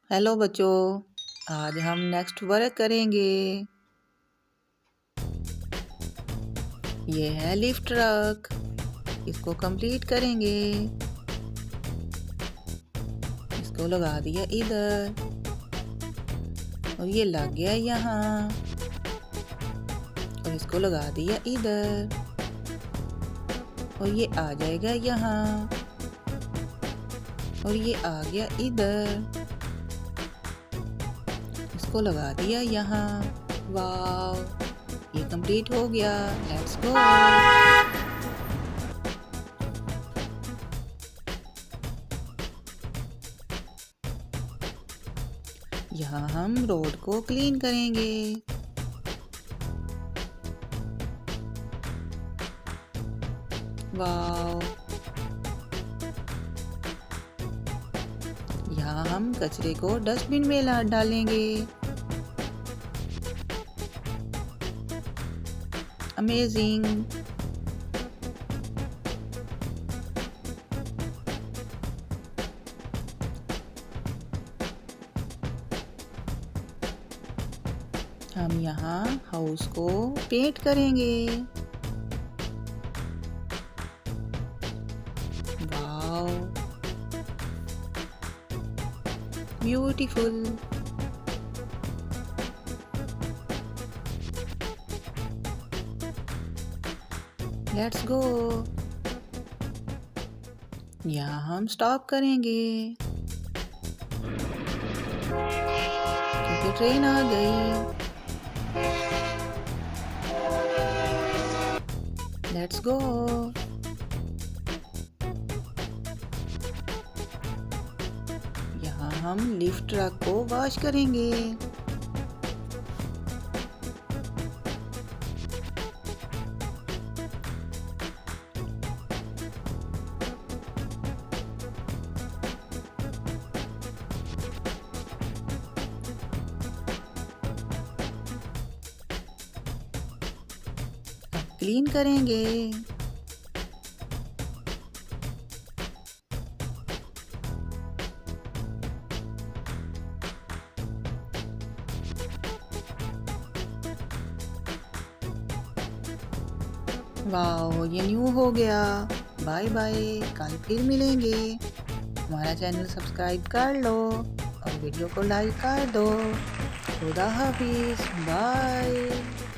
Hello बच्चों, आज हम नेक्स्ट वर्क करेंगे। ये है लिफ्ट ट्रक, इसको कंप्लीट करेंगे। इसको लगा दिया इधर और ये लग गया यहाँ और इसको लगा दिया इधर और ये आ जाएगा यहाँ और ये आ गया इधर। इसको लगा दिया यहाँ। वाव, ये कंप्लीट हो गया। Let's go. यहाँ हम रोड को क्लीन करेंगे। वाव, यहाँ हम कचरे को डस्टबिन में डालेंगे। अमेजिंग। हम यहाँ हाउस को पेंट करेंगे। वाव, ब्यूटीफुल। Let's go. यहाँ हम स्टॉप करेंगे क्योंकि ट्रेन आ गई। Let's go. यहाँ हम लिफ्ट ट्रक को वॉश करेंगे। क्लीन करेंगे। वाह, ये न्यू हो गया। बाय बाय, कल फिर मिलेंगे। हमारा चैनल सब्सक्राइब कर लो और वीडियो को लाइक कर दो। खुदा हाफिज, बाय।